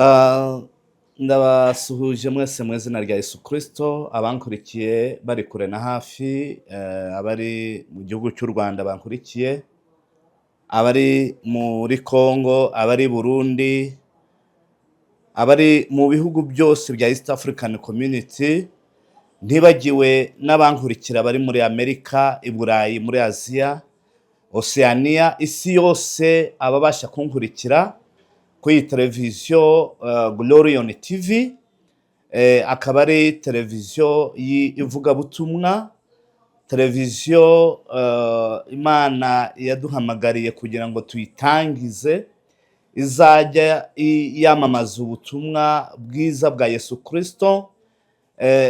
Ah, ndabasuhuje mwese mu izina rya Yesu Kristo, abankurikiye bari kure na hafi, abari mu gihugu cy'u Rwanda bankurikiye, abari muri Congo, abari Burundi, abari mu bihugu byose bya East African Community, ntibagiwe n'abankurikira bari muri Amerika, i Burayi, muri Aziya, Oceania, isi yose ababasha kunkurikira kuri televiziyo Glorion TV, akaba ari televiziyo y'ivugabutumwa, televiziyo Imana yaduhamagariye kugira ngo tuyitangize, izajya yamamaza ubutumwa bwiza bwa Yesu Kristo.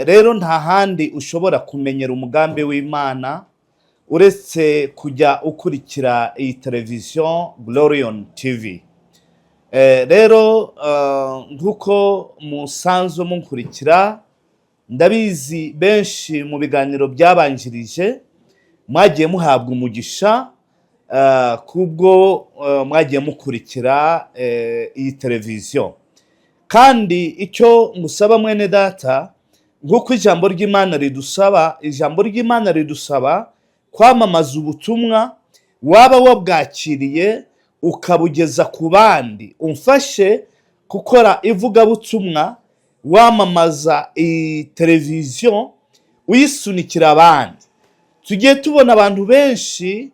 Rero nta handi ushobora kumenyera umugambi w'Imana uretse kujya ukurikira iyi televiziyo Glorion TV. Rero nk'uko musanzwe munkurikira, ndabizi benshi mu biganiro byabanjirije mwagiye muhabwa umugisha kubwo mwagiye mukurikira iyi televiziyo, kandi icyo musaba mwene data, nk'uko ijambo ry'Imana ridusaba kwamamaza ubutumwa waba wabwakiriye ukabugeza ku bandi. Umfashe gukora ivugabutumwa, wamamaza iyi televiziyo, uyisunikira abandi. Tugiye tubona abantu benshi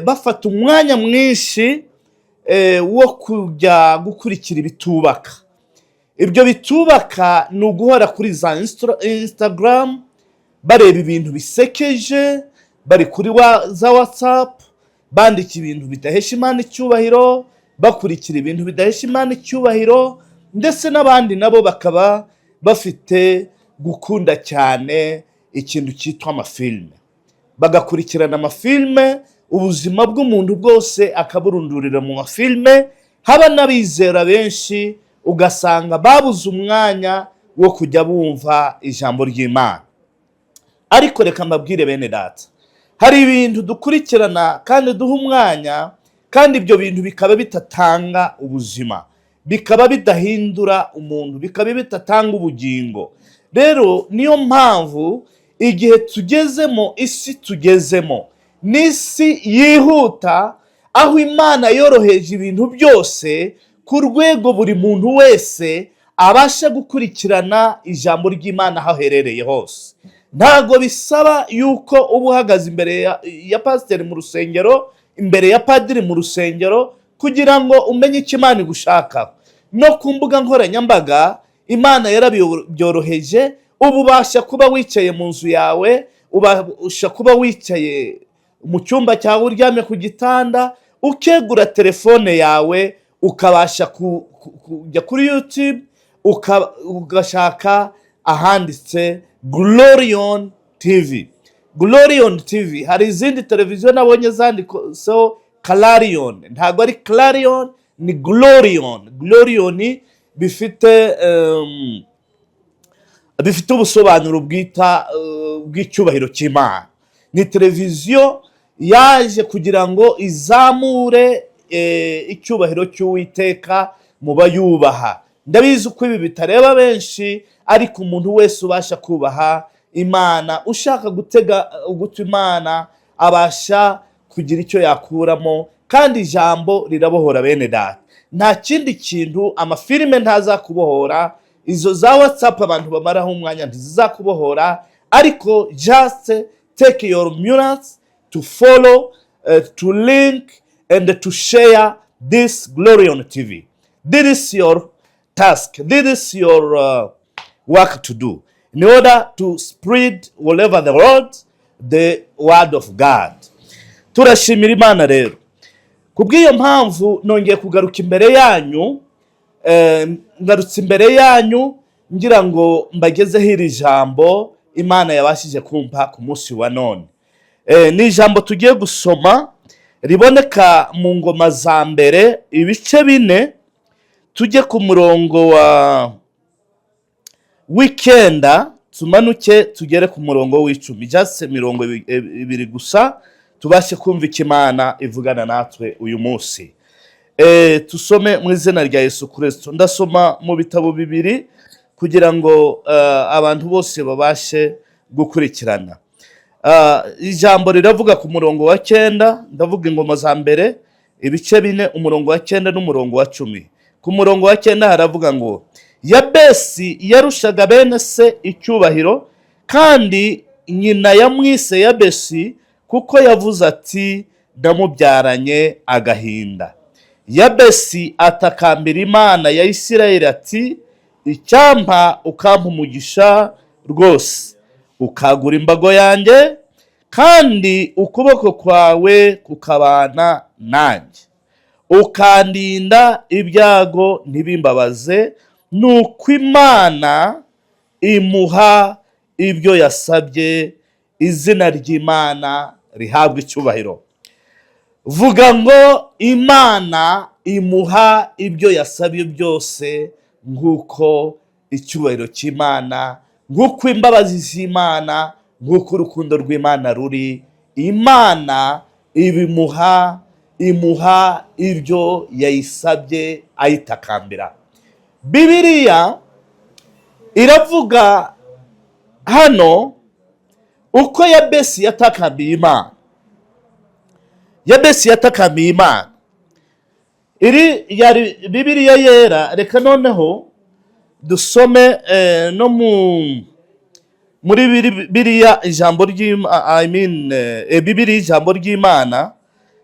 bafata umwanya mwinshi wo kujya gukurikira ibitubaka. Ibyo bitubaka ni uguhora kuri za Instagram, bareba ibintu bisekeje, bari kuri za WhatsApp, bandika ibintu bidahesha Imana icyubahiro, bakurikira ibintu bidahesha Imana icyubahiro, ndetse n'abandi nabo bakaba bafite gukunda cyane ikintu cyitwa amafilme, bagakurikirana amafilme, ubuzima bw'umuntu bwose akaburundurira mu mafilme. Haba n'abizera benshi ugasanga babuze umwanya wo kujya bumva ijambo ry'Imana. Ariko reka mbabwire bene data, hari ibintu dukurikirana kandi duha umwanya, kandi ibyo bintu bikaba bitatanga ubuzima, bikaba bidahindura umuntu, bikaba bitatanga ubugingo. Rero niyo mpamvu igihe tugezemo, isi tugezemo n'isi yihuta, aho Imana yoroheje ibintu byose ku rwego buri muntu wese abasha gukurikirana ijambo ry'Imana aho aherereye hose. Ntago bisaba yuko uba uhagaze imbere ya pasiteri mu rusengero, imbere ya padiri mu rusengero, kugira ngo umenye icyo Imana igushakaho. No ku mbuga nkoranyambaga Imana yarabyoroheje. Ubu ubasha kuba wicaye mu nzu yawe, ubasha kuba wicaye mu cyumba cyawe uryamye ku gitanda, ukegura telefone yawe, ukabasha kujya kuri YouTube, ugashaka ahanditse Glorion TV. Glorion TV, hari izindi televiziyo nabonye zanditseho Clarion, ntabwo ari Clarion, ni Glorion. Glorion bifite ubusobanuro bw'icyubahiro cy'Imana. Ni televiziyo yaje kugira ngo izamure icyubahiro cy'Uwiteka mu bayubaha. Ndabizi uko ibi bitareba benshi, ariko umuntu wese ubasha kubaha Imana, ushaka gutega ugutwi Imana, abasha kugira icyo yakuramo, kandi ijambo rirabohora bene data. Nta kindi kintu, amafilime ntazakubohora, izo za WhatsApp abantu bamaraho umwanya ntizizakubohora, ariko just take your minutes to follow, to link and to share this Glorion TV. This is your task. This is your work to do in order to spread all over the world the word of God. Turashimira Imana rero. Kubw'iyo mpamvu nongeye kugaruka imbere yanyu, ngarutse imbere yanyu ngira ngo mbagezeho iri jambo Imana yabashije kumpa ku munsi wa none. Ni ijambo tugiye gusoma riboneka mu Ngoma za Mbere ibice 4, tujye ku murongo w'ikenda, tumanuke tugere ku murongo w'10. Just mirongo 2 gusa tubashe kumva icyo Imana ivugana natwe uyu munsi. tusome mu izina rya Yesu Kristo. Ndasoma mu bitabo bibiri kugira ngo abantu bose babashe gukurikirana. Ijambo riravuga ku murongo wa 9, ndavuga ingoma za mbere ibice 4 umurongo wa 9 n'umurongo wa 10. Ku murongo wa 9 haravuga ngo Yabesi yarushaga bene se icyubahiro, kandi nyina yamwise Yabesi kuko yavuze ati ndamubyaranye agahinda. Yabesi atakambira Imana ya Isirayeli ati icyampa ukampa umugisha rwose, ukagura imbago yanjye, kandi ukuboko kwawe kukabana nanjye, ukandinda ibyago ntibimbabaze. Nuko Imana imuha ibyo yasabye, izina ry'Imana rihabwa icyubahiro. Vuga ngo Imana imuha ibyo yasabye byose, nk'uko icyubahiro cy'Imana, nk'uko imbabazi z'Imana, nk'uko urukundo rw'Imana ruri, Imana imuha ibyo yayisabye ayitakambira. Bibiliya iravuga hano uko Yabesi yatakambiye Imana. Yabesi yatakambiye Imana. Iri yari Bibiliya yera. Reka noneho dusome no muri Bibiliya ijambo ry'Imana, Bibiliya ijambo ry'Imana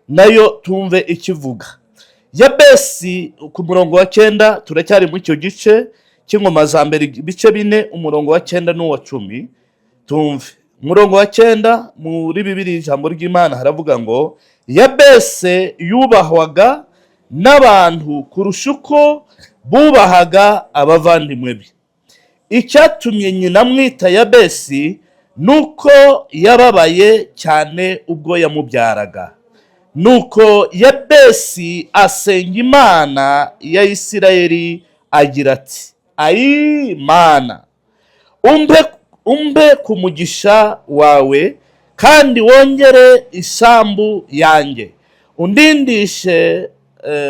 nayo tumve ikivuga. Yabesi ku murongo wa 9, turacyari mu icyo gice cy'ingoma za mbere ibice 4 umurongo wa 9 n'uwa 10. Tumve umurongo wa 9 muri Bibiliya ijambo ry'Imana haravuga ngo Yabesi yubahwaga n'abantu kurusha uko bubahaga abavandimwe be. Icyatumye nyina amwita Yabesi nuko yababaye cyane ubwo yamubyaraga. Nuko Yabesi asenga Imana ya Isirayeli agira ati ayi Mana, umpe ku mugisha wawe, kandi wongere isambu yanjye,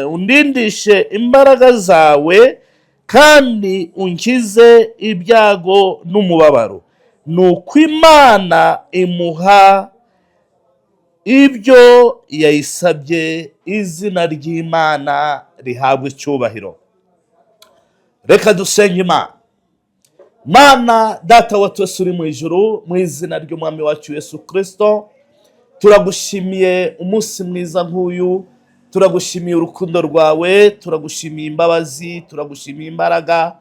undindishe imbaraga zawe, kandi unkize ibyago n'umubabaro. Nuko Imana imuha ibyo yayisabye, izina ry'Imana rihabwa icyubahiro. Reka dusenge Imana. Mana data wa twese uri mu ijuru, mu izina ry'umwami wacu Yesu Kristo, turagushimiye umunsi mwiza nk'uyu, turagushimiye urukundo rwawe, turagushimiye imbabazi, turagushimiye imbaraga.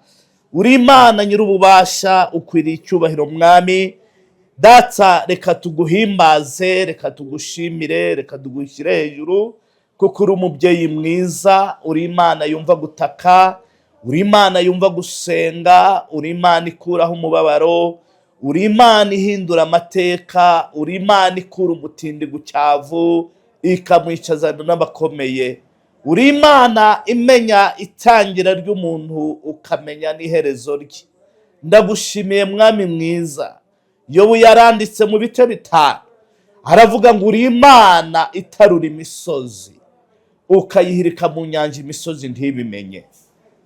Uri Imana nyir'ububasha, ukwiriye icyubahiro mwami. Data, reka tuguhimbaze, reka tugushimire, reka tugushyire hejuru, kuko uri umubyeyi mwiza. Uri Imana yumva gutaka, uri Imana yumva gusenga, uri Imana ikuraho umubabaro, uri Imana ihindura amateka, uri Imana ikura umutindi ku cyavu ikamwicazana n'abakomeye. Uri Imana imenya itangira ry'umuntu ukamenya n'iherezo rye. Ndagushimiye mwami mwiza. Yobu yaranditse mu bice 5 aravuga ngo uri Imana itarura imisozi, ukayihirika mu nyanja imisozi ntibimenye.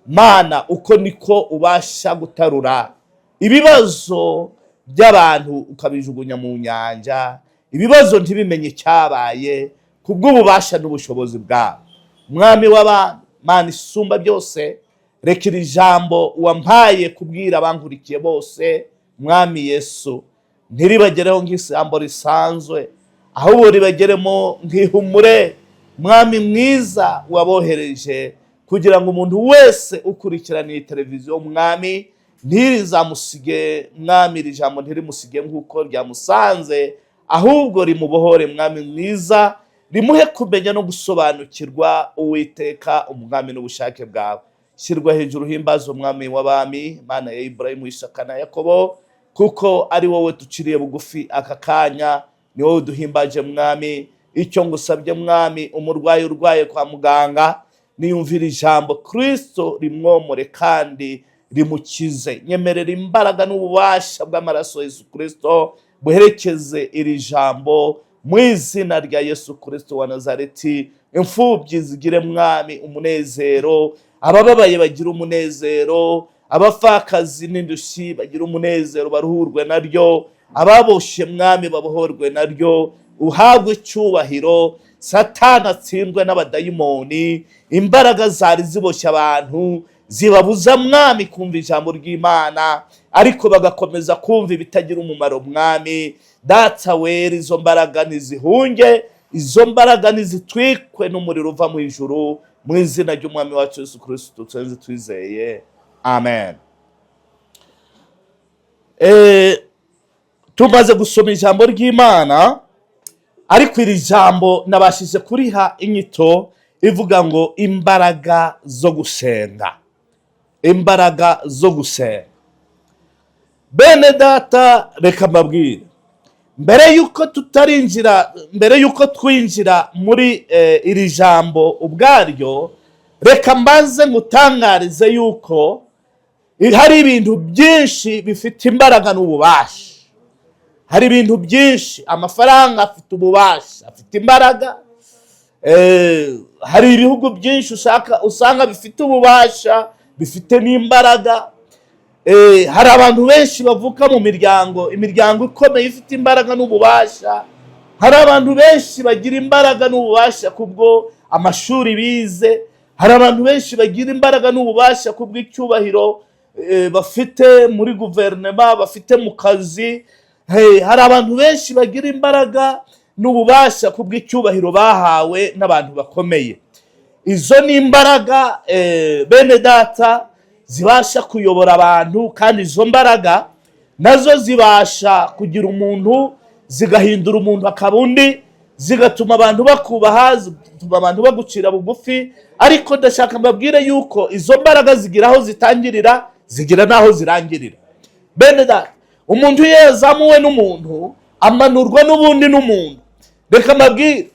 Mana, uko niko ubasha gutarura ibibazo by'abantu ukabijugunya mu nyanja, ibibazo ntibimenye cyabaye, kubw'ububasha n'ubushobozi bwawe. Mwami w'abantu, Mana isumba byose, reka iri jambo wampaye kubwira abankurikiye bose, Mwami Yesu, ntiribagereho nk'isambo risanzwe, ahubwo ribageremo nk'ihumure. Mwami mwiza wabohereje kugira ngo umuntu wese ukurikirana iyi televiziyo, Mwami, ntirizamusige, Mwami, iri jambo ntirimusige nk'uko ryamusanze, ahubwo rimubohore Mwami mwiza, rimuhe kumenya no gusobanukirwa Uwiteka umwami n'ubushake bwawe. Shyirwa hejuru, himbaza Umwami w'abami, Mana ya Ibrahimu, Isaka na Yakobo, kuko ari wowe duciriye bugufi aka kanya, ni wowe duhimbaje Mwami. Icyo ngusabye Mwami, umurwayi urwaye kwa muganga niyumvira ijambo Kristo rimwomore kandi rimukize. Nyemerera imbaraga n'ububasha bw'amaraso Yesu Kristo buherekeze iri jambo, mu izina rya Yesu Kristo wa Nazareti. Imfubyi zigire mwami umunezero, abababaye bagira umunezero, abapfakazi n'indushyi bagira umunezero baruhurwe naryo, ababoshe mwami babohorwe naryo. Uhabwe icyubahiro, Satani atsindwe n'abadayimoni. Imbaraga zari ziboshye abantu zibabuza mwami kumva ijambo ry'Imana, ariko bagakomeza kumva ibitagira umumaro mwami. Data wera, izo mbaraga nizihunge, izo mbaraga nizitwikwe n'umuriro uva mu ijuru, mu izina ry'umwami wacu Yesu Kristo tuzenze twizeye, amen. Tumaze gusoma ijambo ry'Imana, ariko iri jambo nabashije kuriha inyito ivuga ngo imbaraga zo gusenga. Imbaraga zo gusenga. Bene data, reka mbabwire, mbere yuko twinjira muri iri jambo ubwaryo, reka mbanze ngutangarize yuko hari ibintu byinshi bifite imbaraga n'ububasha. Hari ibintu byinshi, amafaranga afite ububasha, afite imbaraga. Hari ibihugu byinshi usanga bifite ububasha, bifite n'imbaraga. Hari abantu benshi bavuka mu imiryango ikomeye ifite imbaraga n'ububasha. Hari abantu benshi bagira imbaraga n'ububasha kubwo amashuri bize. Hari abantu benshi bagira imbaraga n'ububasha kubw'icyubahiro bafite muri guverinoma, bafite mu kazi. Hari abantu benshi bagira imbaraga n'ububasha kubw'icyubahiro bahawe n'abantu bakomeye. Izo ni imbaraga bene data zibasha kuyobora abantu, kandi izo mbaraga nazo zibasha kugira umuntu, zigahindura umuntu akaba undi, zigatuma abantu bakubaha, zigatuma abantu bagucira bugufi. Ariko ndashaka mbabwire yuko izo mbaraga zigira aho zitangirira, zigira n'aho zirangirira. Bene data, umuntu iyo yazamuwe n'umuntu amanurwa n'ubundi n'umuntu. Reka mbabwire,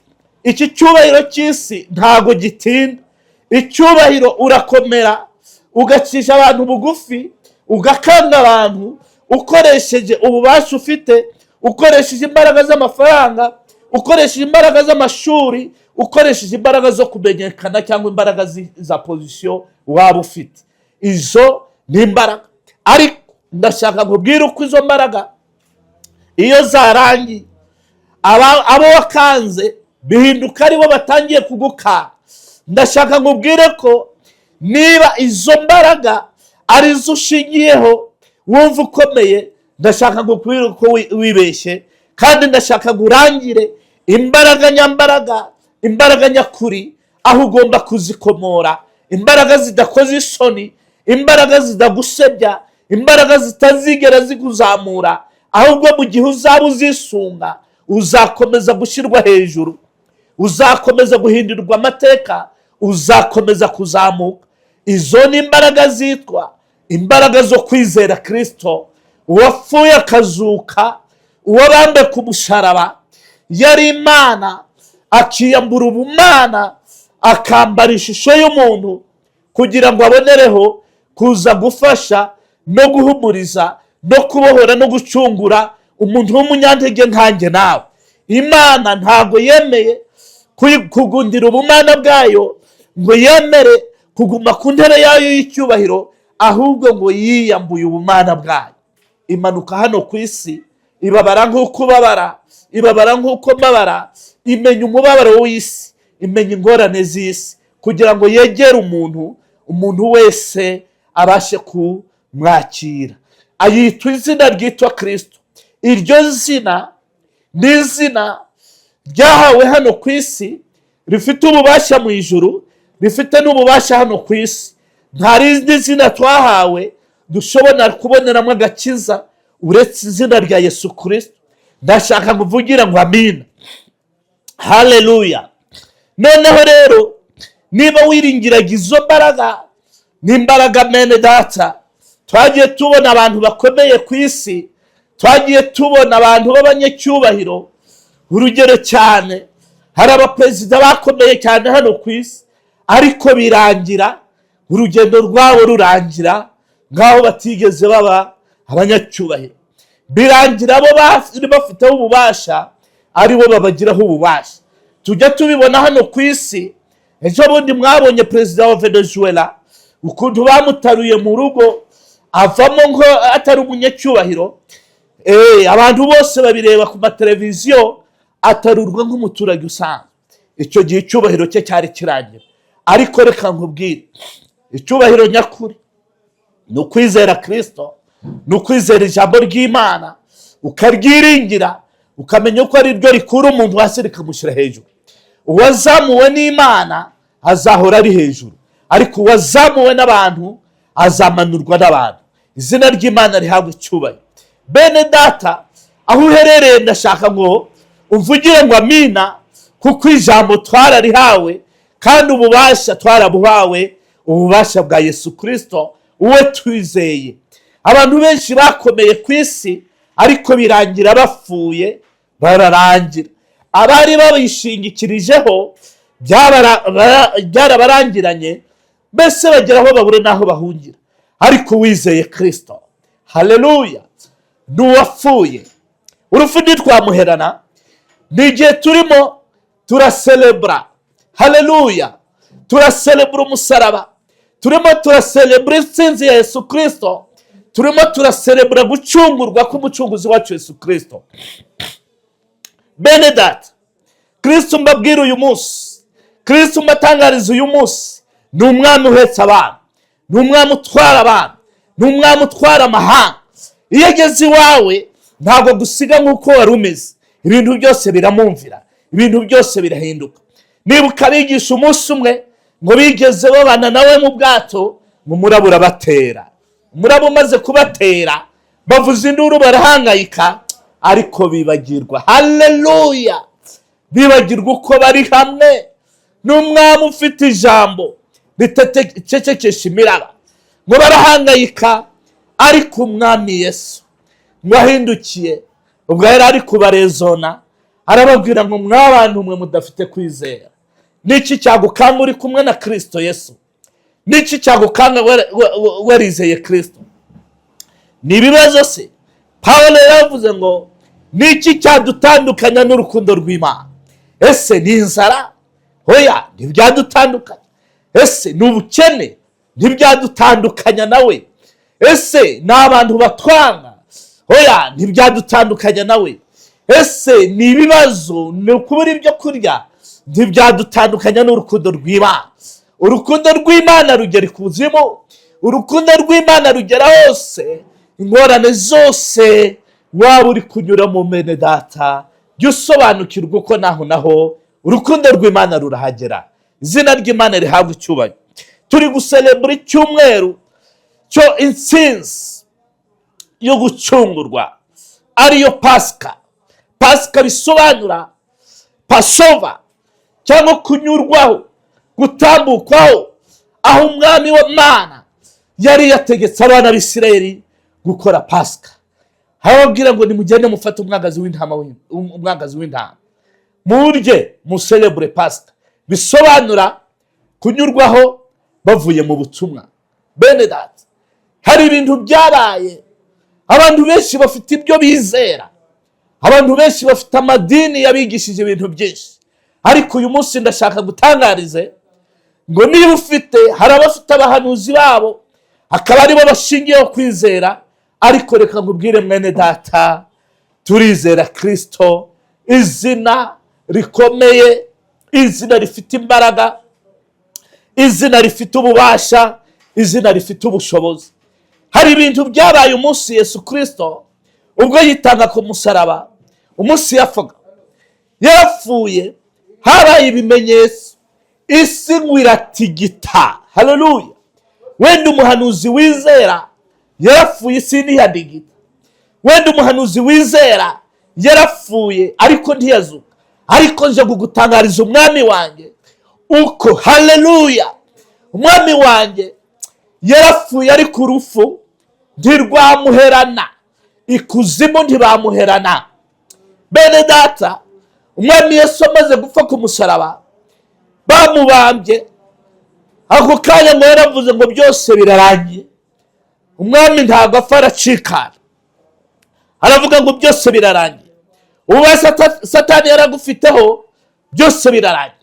iki cyubahiro cy'isi ntago gitinda. Icyubahiro urakomera, ugacisha abantu bugufi, ugakanda abantu ukoresheje ububasha ufite, ukoresheje imbaraga z'amafaranga, ukoresheje imbaraga z'amashuri, ukoresheje imbaraga zo kumenyekana cyangwa imbaraga za position waba ufite. Izo ni imbaraga. Ariko ndashaka kubwira uko izo mbaraga iyo zarangiye, abo wakanze bihinduka aribo batangiye kugukana. Ndashaka nkubwire ko niba izo mbaraga arizo ushingiyeho wumva ukomeye, ndashaka nkubwire ko wibeshye. Kandi ndashaka ngurangire imbaraga nyambaraga, imbaraga nyakuri, aho ugomba kuzikomora. Imbaraga zidakoze isoni, imbaraga zidagusebya, imbaraga zitazigera zikuzamura, ahubwo mu gihe uzaba uzisunga uzakomeza gushyirwa hejuru, uzakomeza guhindurirwa amateka, uzakomeza kuzamuka. Izo ni imbaraga zitwa imbaraga zo kwizera Kristo, uwapfuye akazuka, uwabambwe ku musaraba, yari Imana akiyambura ubumana, akambara ishusho y'umuntu, kugira ngo abonereho kuza gufasha no guhumuriza no kubohora no gucungura umuntu w'umunyantege nkanjye nawe. Imana ntago yemeye kugundira ubumana bwayo ngo yemere kuguma ku ntebe yayo y'icyubahiro, ahubwo ngo yiyambuye ubumana bwayo, imanuka hano ku isi, ibabara nk'uko ubabara, ibabara nk'uko mbabara, imenya umubabaro w'isi, imenya ingorane z'isi, kugira ngo yegere umuntu wese abashe kumwakira. Ayitwa izina ryitwa Kristo. Iryo zina ni izina ryahawe hano ku isi, rifite ububasha mu ijuru, rifite n'ububasha hano ku isi. Nta rindi zina twahawe dushobora kuboneramo agakiza uretse izina rya Yesu Kristo. Ndashaka kuvugira ngo amina, haleluya. Noneho rero, niba wiringiraga izo mbaraga, n'imbaraga mene data, twagiye tubona abantu bakomeye ku isi, twagiye tubona abantu b'abanyacyubahiro, urugero cyane, hari abaperezida bakomeye cyane hano ku isi, ariko birangira, urugendo rwabo rurangira nk'aho batigeze baba abanyacyubahiro. Birangira abo bafiteho ububasha aribo babagiraho ububasha. Tujya tubibona hano ku isi. Ejo bundi mwabonye perezida wa Venezuela ukuntu bamutaruye mu rugo avamo ngo atari umunyacyubahiro. Abantu bose babireba ku mateleviziyo, atarurwa nk'umuturage usanzwe. Icyo gihe icyubahiro cye cyari kirangira. Ariko reka nkubwire, icyubahiro nyakuri ni ukwizera Kristo, ni ukwizera ijambo ry'Imana, ukaryiringira, ukamenya ko ari ryo rikura umuntu hasi rikamushyira hejuru. Uwazamuwe n'Imana azahora ari hejuru, ariko uwazamuwe n'abantu azamanurwa n'abantu. Izina ry'Imana rihabwe icyubahiro. Bene data, aho uherereye ndashaka ngo umvugire ngo amina, kuko ijambo twararihawe kandi ububasha twarabuhawe, ububasha bwa Yesu Kristo uwe twizeye. Abantu benshi bakomeye ku isi ariko birangira bapfuye, bararangira. Abari babishingikirijeho byarabarangiranye, mbese bagera aho babure n'aho bahungira. Ariko wizeye Kristo, haleluya, n'uwapfuye urupfu ntitwamuherana. Ni igihe turimo turaselebra, haleluya, turaselebra umusaraba, turimo turaselebra intsinzi ya Yesu Kristo, turimo turaselebra gucungurwa k'umucunguzi wacu Yesu Kristo. Bene data, Kristo mbabwira uyu munsi, Kristo mbatangariza uyu munsi, ni umwami uhetse abantu, ni umwami utwara abantu, ni umwami utwara amahanga. Iyo ageze iwawe ntabwo gusiga nk'uko wari umeze. Ibintu byose biramumvira, ibintu byose birahinduka. Nibuka abigisha umunsi umwe ngo bigeze babana nawe mu bwato, ngo umuraba urabatera. Umuraba umaze kubatera bavuza induru barahangayika, ariko bibagirwa, haleluya, bibagirwa uko bari hamwe n'umwami ufite ijambo ritecekesha imiraba. Ngo barahangayika, ariko umwami Yesu ngo ahindukiye, ubwo yari ari kubarezona, arababwira ngo mw'abantu mwe mudafite kwizera, niki cyagukanga uri kumwe na Kristo Yesu? Niki cyagukanga warizeye Kristo? Ni ibibazo se? Pawulo yavuze ngo niki cyadutandukanya n'urukundo rw'Imana? Ese ni inzara? Hoya, ntibyadutandukanya. Ese ni ubukene? Ntibyadutandukanya nawe. Ese ni abantu batwanga? Hoya, ntibyadutandukanya nawe. Ese ni ibibazo, ni ukubura ibyo kurya? Ntibyadutandukanya n'urukundo rw'Imana. Urukundo rw'Imana rugera ikuzimu, urukundo rw'Imana rugera hose. Ingorane zose waba uri kunyura mu mene data, jya usobanukirwa uko naho urukundo rw'Imana rurahagera. Izina ry'Imana rihabwe icyubahiro. Turi guselebura icyumweru cyo intsinzi yo gucungurwa, ariyo Pasika. Pasika bisobanura Pasova, cyangwa kunyurwaho, gutambukwaho, aho umwami w'Imana yari yategetse abana b'Isirayeli gukora Pasika. Harababwira ngo nimugende mufate umwagazi w'intama murye muselebure Pasika. Bisobanura kunyurwaho bavuye mu butumwa. Bene data, hari ibintu byabaye, abantu benshi bafite ibyo bizera, abantu benshi bafite amadini yabigishije ibintu byinshi, ariko uyu munsi ndashaka gutangarize ngo niba ufite, hari abafite abahanuzi babo, akaba aribo bashingiyeho kwizera, ariko reka nkubwire mwene data, turizera Kristo, izina rikomeye, izina rifite imbaraga, izina rifite ububasha, izina rifite ubushobozi. Hari ibintu byabaye umunsi Yesu Kristo ubwo yitanga ku musaraba, umunsi yapfaga, yarapfuye, habaye ibimenyetso, isi iratigita, haleluya. Wenda umuhanuzi wizera yarapfuye, isi ntiyadigita. Wenda umuhanuzi wizera yarapfuye ariko ntiyazuka. Ariko nje kugutangariza umwami wanjye uko, haleluya, umwami wanjye yarapfuye ariko urupfu ntirwamuherana, ikuzimu ntibamuherana. Bene data, umwami Yesu amaze gupfa ku musaraba, bamubambye, ako kanya ngo yaravuze ngo byose birarangiye. Umwami ntabwo apfa aracikana, aravuga ngo byose birarangiye. ububasha satani yaragufiteho byose birarangiye.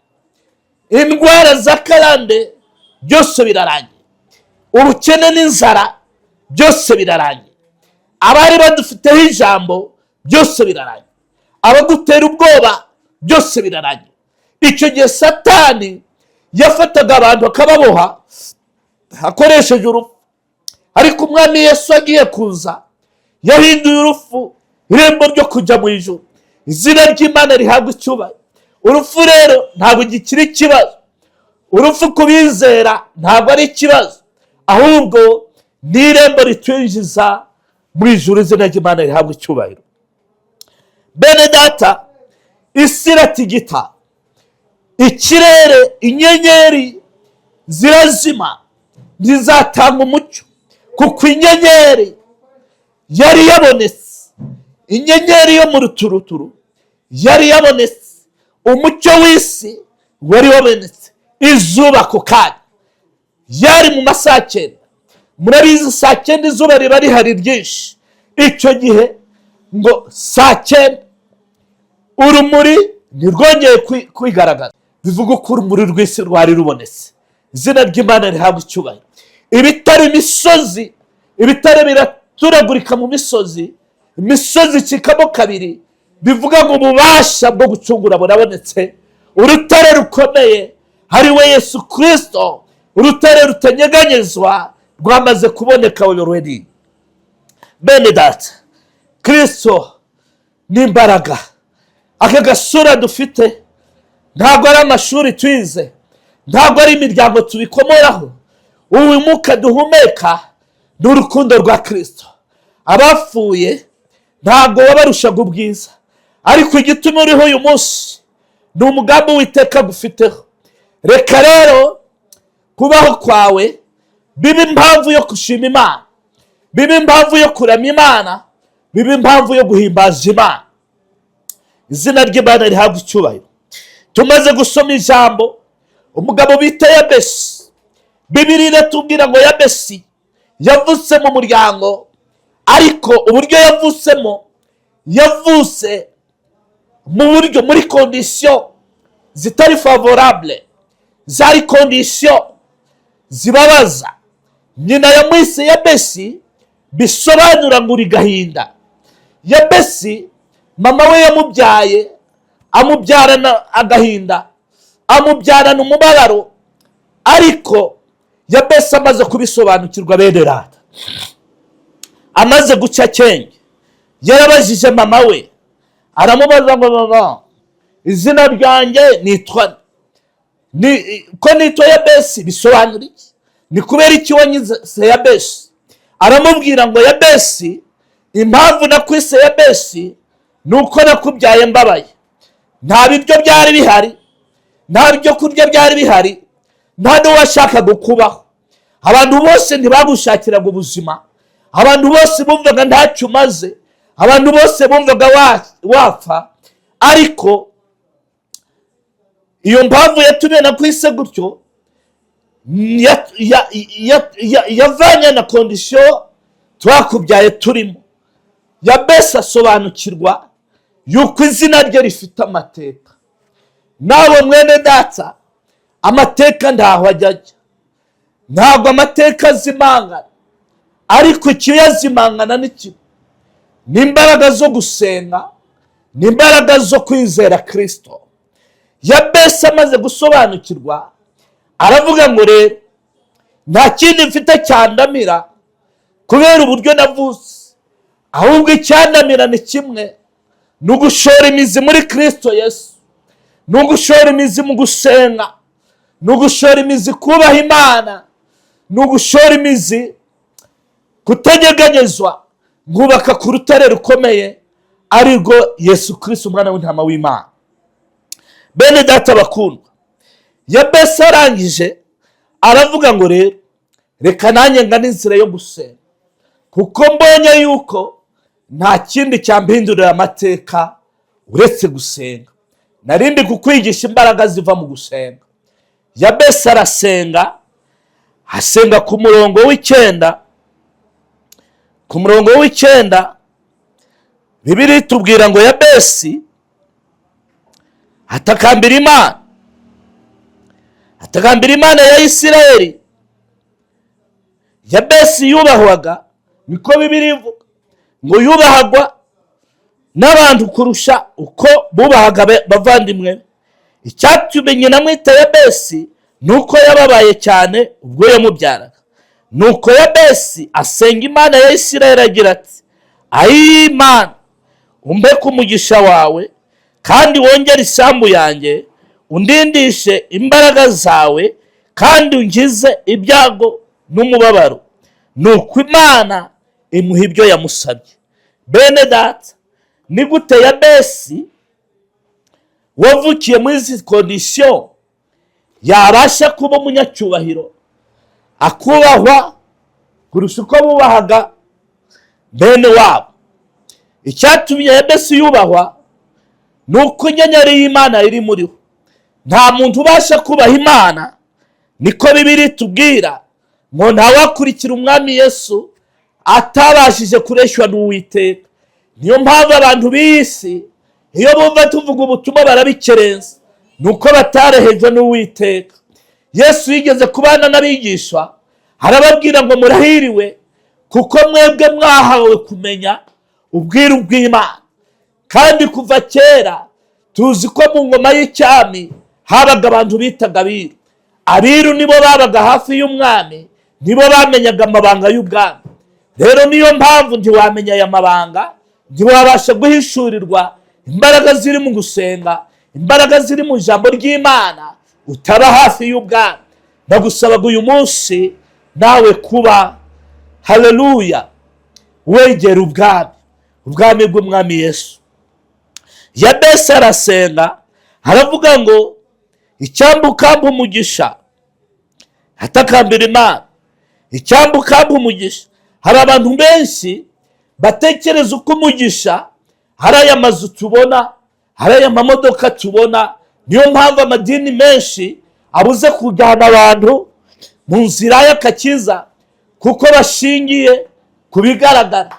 Indwara z'akarande byose birarangiye. Ubukene n'inzara byose birarangiye. Abari badufiteho ijambo byose birarangiye. Abagutera ubwoba byose birarangiye. Icyo gihe satani yafataga abantu akababoha akoresheje urupfu, ariko umwami Yesu agiye kuza yahinduye urupfu irembo ryo kujya mu ijuru. Izina ry'Imana rihabwa icyubahiro. Urupfu rero ntabwo gikiri ikibazo. Urupfu kubizera ntabwo ari ikibazo, ahubwo ni irembo ritwinjiza mu ijuru. Izina ry'Imana rihabwa icyubahiro. Bene data, isi iratigita, ikirere, inyenyeri zirazima, ntizatanga umucyo, kuko inyenyeri yari yabonetse. Inyenyeri yo mu ruturuturu yari yabonetse. Umucyo w'isi wari wabonetse. Izuba ku kanya yari mu masaha 9. Murabizi saa 9 izuba riba rihari ryinshi. Icyo gihe ngo saa 9 urumuri ntirwongeye kwigaragaza. Bivuga ko urumuri rw'isi rwari rubonetse. Izina ry'Imana rihabwa icyubahiro. Ibitare imisozi, ibitare biraturagurika mu misozi, imisozi icikamo kabiri. Bivuga ngo ububasha bwo gucungura burabonetse. Urutare rukomeye hari we Yesu Kristo, urutare rutanyeganyezwa, rwamaze kuboneka already. Bene data, Kristo ni imbaraga. Aka gasura dufite ntabwo ari amashuri twize, ntabwo ari imiryango tubikomoraho. Uyu mwuka duhumeka ni urukundo rwa Kristo. Abapfuye ntabwo wabarushaga ubwiza, ariko igituma uriho uyu munsi ni umugambi w'Uwiteka gufiteho. Reka rero kubaho kwawe bibe impamvu yo gushima Imana, bibe impamvu yo kuramya Imana, bibe impamvu yo guhimbaza Imana. Izina ry'Imana rihabwa icyubahiro. Tumaze gusoma ijambo umugabo bita Yabesi, Bibiliya iratubwira ngo Yabesi yavutse mu muryango, ariko uburyo yavutsemo, yavutse mu buryo muri condition zitari favorable, zari condition zibabaza. Nyina yamwise Yabesi, bisobanura ngo uri gahinda. Yabesi mama we yamubyaye, amubyarana agahinda, amubyarana umubabaro, ariko Yabesi amaze kubisobanukirwa, bene data, amaze guca akenge, yarabajije mama we, aramubaza ngo mama, izina ryanjye nitwa ko nitwa Yabesi bisobanura iki? Ni kubera iki wanyize Yabesi? Aramubwira ngo Yabesi, impamvu nakwise Yabesi nuko nakubyaye mbabaye. Nta biryo byari bihari, nta byo kurya byari bihari, nta n'uwashakaga kubaho. Abantu bose ntibagushakiraga ubuzima, abantu bose bumvaga ntacyo umaze, abantu bose bumvaga wapfa. Ariko iyo mpamvu yatumye nakwise gutyo yavanye na condition twakubyaye turimo. Yabesi asobanukirwa yuko izina rye rifite amateka. Nawe mwene data, amateka ntaho ajya. Ntabwo amateka azimangana, ariko ikiyazimangana ni kimwe: ni imbaraga zo gusenga, ni imbaraga zo kwizera Kristo. Yabesi amaze gusobanukirwa, aravuga ngo rero nta kindi mfite cyandamira kubera uburyo navutse, ahubwo icyandamira ni kimwe: ni ugushora imizi muri Kristo Yesu, ni ugushora imizi mu gusenga, ni ugushora imizi kubaha Imana, ni ugushora imizi kutanyeganyezwa, nkubaka ku rutare rukomeye arirwo Yesu Kristo, umwana w'intama w'Imana. Bene data bakundwa, Yabesi arangije aravuga ngo rero reka nanjye ngane inzira yo gusenga, kuko mbonye yuko nta kindi cyambindurira amateka uretse gusenga. Narindi kukwigisha imbaraga ziva mu gusenga. Yabesi arasenga, asenga ku murongo w'Icyenda Bibiliya itubwira ngo Yabesi atakambira Imana ya Isirayeli. Yabesi yubahwaga, niko Bibiliya ivuga ngo yubahagwa n'abantu kurusha uko bubahaga bavandimwe. Icyatumye nyina amwita Yabesi nuko yababaye cyane ubwo yamubyaraga. Nuko Yabesi asenga Imana ya Isirayeli agira ati, ayi Imana, umpe ku mugisha wawe kandi wongere isambu yanjye, undindishe imbaraga zawe kandi unkize ibyago n'umubabaro. Nuko Imana imuha ibyo yamusabye. Bene data, ni gute Yabesi wavukiye muri izi kondisiyo yabasha kuba umunyacyubahiro, akubahwa kurusha uko bubahaga bene wabo? Icyatumye Yabesi yubahwa ni uko inyenyeri y'Imana iri muriho. Nta muntu ubasha kubaha Imana, niko Bibiliya itubwira ngo ntawakurikira umwami Yesu atabashije kureshywa n'Uwiteka. Niyo mpamvu abantu b'isi iyo bumva tuvuga ubutumwa barabikerenza, nuko batarehejwe n'Uwiteka. Yesu yigeze kubana n'abigishwa, arababwira ngo murahiriwe kuko mwebwe mwahawe kumenya ubwiru bw'Imana. Kandi kuva kera tuzi ko mu ngoma y'icyami habaga abantu bitaga abiru. Abiru nibo babaga hafi y'umwami, nibo bamenyaga amabanga y'ubwami. Rero niyo mpamvu ntiwamenya aya mabanga, ntiwabasha guhishurirwa imbaraga ziri mu gusenga, imbaraga ziri mu ijambo ry'Imana, utaba hafi y'ubwami. Ndagusabaga uyu munsi nawe kuba, haleluya, wegera ubwami bw'umwami Yesu. Yabesi arasenga, aravuga ngo icyambu ukampa umugisha, atakambira Imana. Icyambu ukampa umugisha. Hari abantu benshi batekereza uko umugisha hari aya mazu tubona, hari aya mamodoka tubona. Niyo mpamvu amadini menshi abuze kujyana abantu mu nzira y'agakiza, kuko bashingiye ku bigaragara.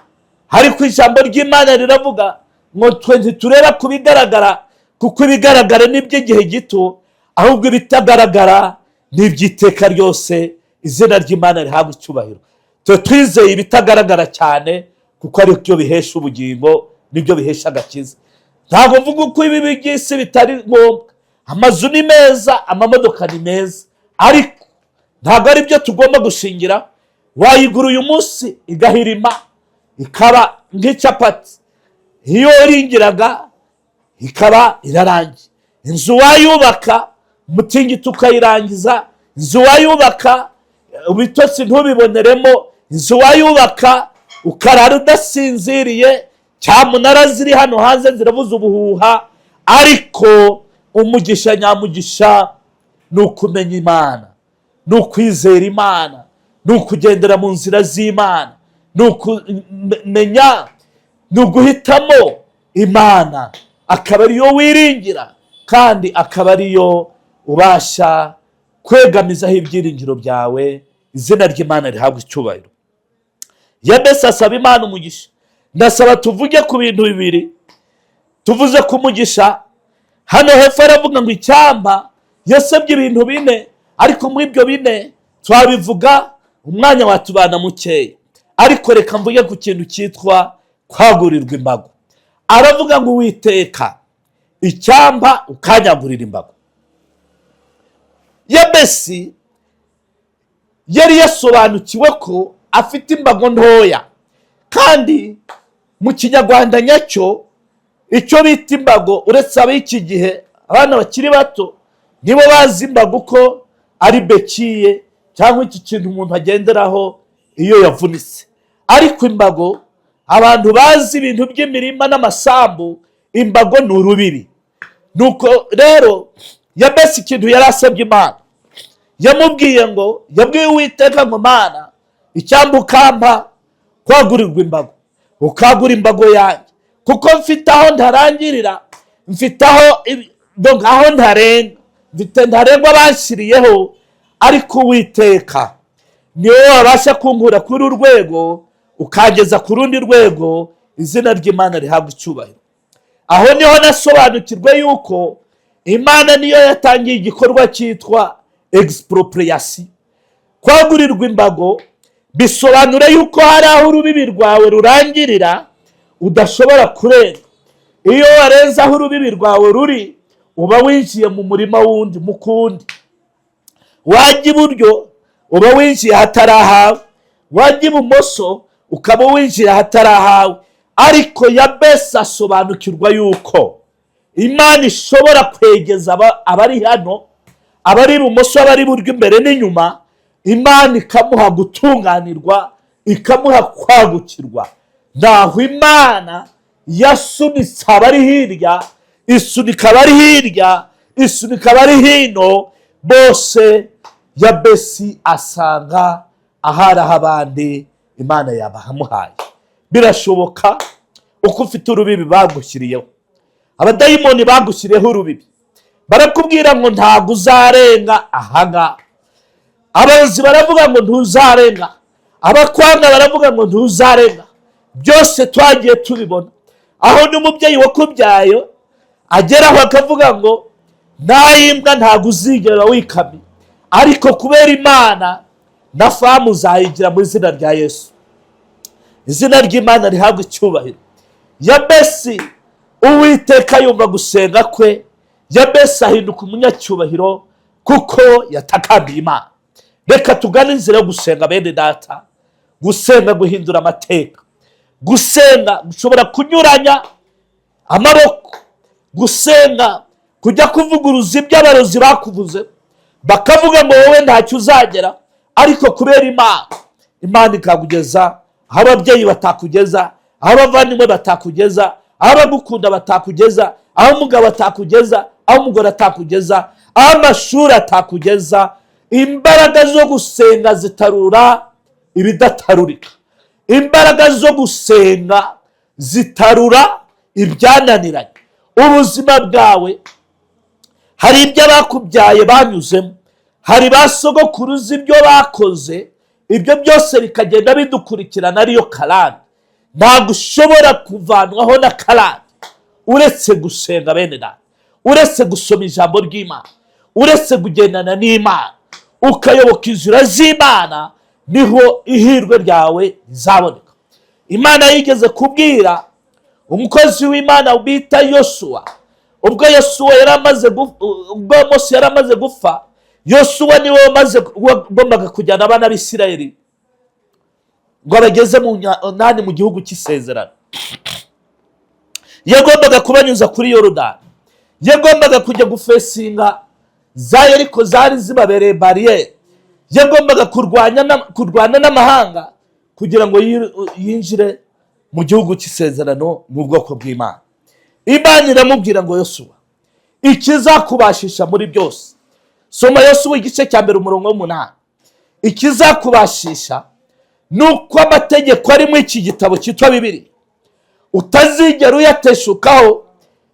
Ariko ijambo ry'Imana riravuga ngo twe ntitureba ku bigaragara, kuko ibigaragara ni iby'igihe gito, ahubwo ibitagaragara ni iby'iteka ryose. Izina ry'Imana rihabwa icyubahiro. Twe twizeye ibitagaragara cyane, kuko ari byo bihesha ubugingo, nibyo bihesha agakiza. Ntabwo mvuga uko ibi by'isi bitari ngombwa. Amazu ni meza, amamodoka ni meza, ariko ntabwo ari byo tugomba gushingira. Wayigura uyu munsi igahirima, ikaba nk'icapati, iyo iringiraga ikaba irarangiye. Inzu wayubaka umutingito ukayirangiza, inzu wayubaka ibitotsi ntubiboneremo, inzu wayubaka ukarara udasinziriye, cyamunara ziri hano hanze zirabuza ubuhuha. Ariko umugisha nyamugisha ni ukumenya Imana, ni ukwizera Imana, ni ukugendera mu nzira z'Imana, ni ukumenya, ni uguhitamo Imana, akaba ariyo wiringira kandi akaba ariyo ubasha kwegamizaho ibyiringiro byawe. Izina ry'Imana rihabwa icyubahiro. Yabesi asaba Imana umugisha. Ndasaba tuvuge ku bintu bibiri. Tuvuze ku mugisha, hano hepfo aravuga ngo icyamba yasabye ibintu bine, ariko muri ibyo bine twabivuga umwanya watubana mukeya. Ariko reka mvuge ku kintu cyitwa kwagurirwa imbago. Aravuga ngo Uwiteka, icyamba ukanyagurira imbago. Yabesi yari yasobanukiwe ko afite imbago ntoya, kandi mu Kinyarwanda nyacyo icyo bita imbago, uretse ab'iki gihe abana bakiri bato nibo bazi imbago ko ari bekiye cyangwa iki kintu umuntu agenderaho iyo yavunitse. Ariko imbago, abantu bazi ibintu by'imirima n'amasambu, imbago ni urubibi. Nuko rero Yabesi ikintu yari asabye Imana, yamubwiye ngo, yabwiye Uwiteka ngo Mana, icyambu ukampa kwagurirwa imbago, ukagura imbago yanjye, kuko mfite aho ntarangirira, mfite aho ntarenga, mfite ntarengwa banshyiriyeho. Ariko Uwiteka niwe wabasha kunkura kuri uru rwego ukageza ku rundi rwego, izina ry'Imana rihabwa icyubahiro. Aho niho nasobanukirwe yuko Imana niyo yatangiye igikorwa cyitwa expropriation. Kwagurirwa imbago bisobanura yuko hari aho urubibi rwawe rurangirira udashobora kurenga. Iyo warenze aho urubibi rwawe ruri, uba winjiye mu murima wundi mu kundi. Wajya iburyo uba winjiye hatari ahawe, wajya ibumoso ukaba winjiye hatari ahawe. Ariko Yabesi asobanukirwa yuko Imana ishobora kwegeza abari hano, abari ibumoso, abari iburyo, imbere n'inyuma. Imana ikamuha gutunganirwa, ikamuha kwagukirwa. Naho Imana yasunitse abari hirya, isunika abari hirya, isunika abari hino, bose Yabesi asanga ahari abandi Imana yabahamuhaye. Birashoboka uko ufite urubibi bagushyiriyeho, abadayimoni bagushyiriyeho urubibi, barakubwira ngo ntabwo uzarenga ahaga. Abayobozi baravuga ngo ntuzarenga, abakwanga baravuga ngo ntuzarenga. Byose twagiye tubibona. Aho n'umubyeyi wakubyaye ageraho akavuga ngo nayimbwa ntabwo uzigera wikamye, ariko kubera Imana na famu uzayigira mu izina rya Yesu. Izina ry'Imana rihabwa icyubahiro. Yabesi, Uwiteka yumva gusenga kwe. Yabesi ahinduka umunyacyubahiro kuko yatakambiye Imana. Reka tugane inzira yo gusenga bene data. Gusenga guhindura amateka. Gusenga gushobora kunyuranya amaboko. Gusenga kujya kuvuguruza ibyo abarozi bakuvuze, bakavuga ngo wowe ntacyo uzagera, ariko kubera Imana ikagugeza aho ababyeyi batakugeza, aho abavandimwe batakugeza, aho abagukunda batakugeza, aho umugabo atakugeza, aho umugore atakugeza, aho amashuri atakugeza. Imbaraga zo gusenga zitarura ibidatarurika. Imbaraga zo gusenga zitarura ibyananiranye. Ubuzima bwawe hari ibyo abakubyaye banyuzemo, hari ba sogokuruza ibyo bakoze, ibyo byose bikagenda bidukurikirana ariyo karande. Ntabwo ushobora kuvanwaho na karande uretse gusenga bene data, uretse gusoma ijambo ry'Imana, uretse kugendana n'Imana, ukayoboka inzira z'Imana, niho ihirwe ryawe rizaboneka. Imana yigeze kubwira umukozi w'Imana bita Yosuwa, ubwo Mose yari amaze gupfa, Yosuwa niwe wagombaga kujyana abana b'Isirayeli ngo bageze mu gihugu cy'isezerano. Yagombaga kubanyuza kuri Yorodani, yagombaga kujya gufesinga za Yeriko zari zibabereye bariyeri, yagombaga kurwana n'amahanga kugira ngo yinjire mu gihugu cy'isezerano mu bwoko bw'Imana. Imana iramubwira ngo Yosuwa, ikizakubashisha muri byose. Soma Yosuwa igice cya mbere umurongo w'8. Ikizakubashisha nuko amategeko ari mu iki gitabo cyitwa Bibiliya utazigera uyateshukaho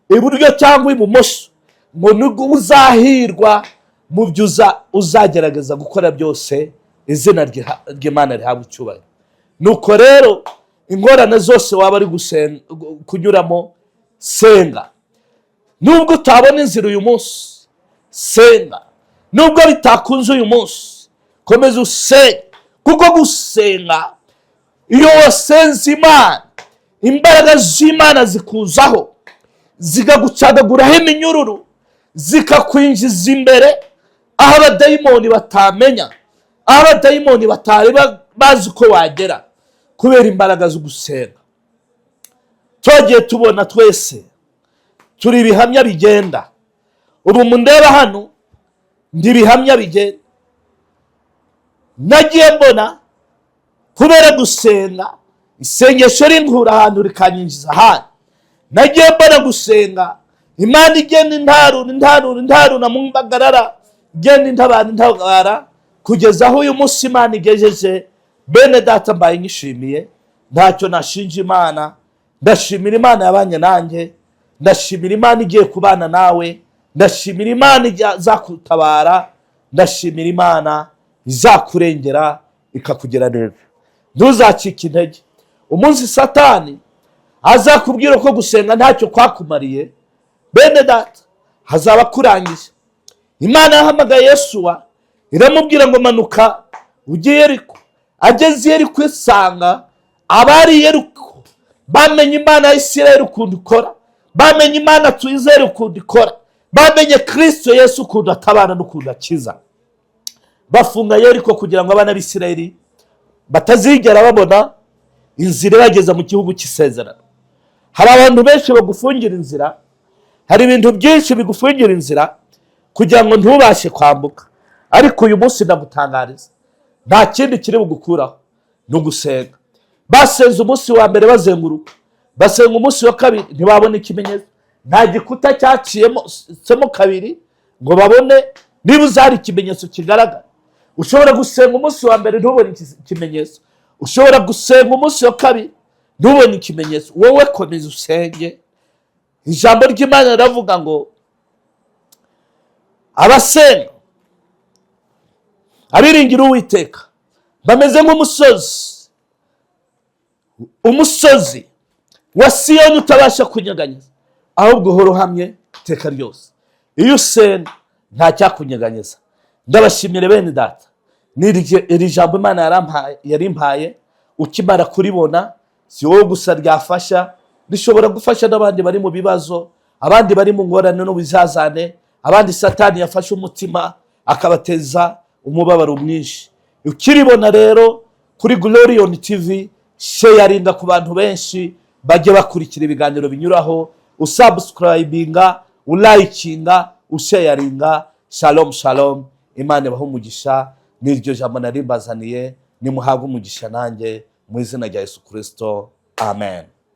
iburyo cyangwa ibumoso, ngo nubwo uzahirwa mu byo uzagerageza gukora byose. Izina ry'Imana rihabwa icyubahiro. Nuko rero ingorane zose waba ari kunyuramo, senga. Nubwo utabona inzira uyu munsi, senga. Nubwo bitakunze uyu munsi, komeza usenge. Kuko gusenga, iyo wasenze Imana, imbaraga z'Imana zikuzaho, zikagucagaguraho iminyururu, zikakwinjiza imbere aho abadayimoni batamenya, aho abadayimoni batari bazi uko wagera, kubera imbaraga zo gusenga. Twagiye tubona twese turi ibihamya bigenda. Ubu mundeba hano ndi ibihamya bigenda. Nagiye mbona kubera gusenga, isengesho rinkura ahantu rikanyinjiza ahandi. Nagiye mbona gusenga, Imana igenda intarura mu mbagarara, igenda intabara, kugeza aho uyu munsi Imana igejeje. Bene data, mbaye nyishimiye, ntacyo nashinja Imana. Ndashimira Imana yabanye nanjye, ndashimira Imana igiye kubana nawe, ndashimira Imana izakutabara, ndashimira Imana izakurengera ikakugira neza. Ntuzacike intege. Umunsi Satani azakubwira ko gusenga ntacyo kwakumariye, bene data, hazaba kurangije. Imana yahamagaye Yesuwa iramubwira ngo manuka ujye Yeriko. Ageze Yeriko isanga abari Yeriko bamenye Imana ya Isirayeli ukuntu ikora, bamenye Imana tuyizere ukuntu ikora, bamenye Kristo Yesu ukuntu atabana n'ukuntu akiza. Bafunga Yeriko kugira ngo abana b'Isirayeli batazigera babona inzira bageza mu gihugu cy'isezerano. Hari abantu benshi bagufungira inzira, hari ibintu byinshi bigufungira inzira kugira ngo ntubashe kwambuka, ariko uyu munsi ndagutangariza nta kindi kiri bugukuraho, ni ugusenga. Basenze umunsi wa mbere bazenguruka, basenga umunsi wa kabiri ntibabone ikimenyetso, nta gikuta cyaciyemo kabiri ngo babone niba uzari ikimenyetso kigaragara. Ushobora gusenga umunsi wa mbere ntubone ikimenyetso, ushobora gusenga umunsi wa kabiri ntubone ikimenyetso. Wowe komeza usenge. Ijambo ry'Imana riravuga ngo abasenga, abiringira Uwiteka bameze nk'umusozi, umusozi wa Siyoni utabasha kunyeganyeza, ahubwo uhora uhamye iteka ryose. Iyo usenga nta cyakunyeganyeza. Ndabashimire bene data, iri jambo Imana yarimpaye, ukimara kuribona si wowe gusa ryafasha, rishobora gufasha n'abandi bari mu bibazo, abandi bari mu ngorane n'ubizazane, abandi Satani yafashe umutima akabateza umubabaro mwinshi. Ukiribona rero kuri Glorion TV, sharinga ku bantu benshi bajye bakurikira ibiganiro binyuraho, usubscribinga, ulayikinga, usharinga. Shalom shalom, Imana ibahe umugisha. N'iryo jambo narimbazaniye, nimuhabwe umugisha nanjye mu izina rya Yesu Kristo. Amen.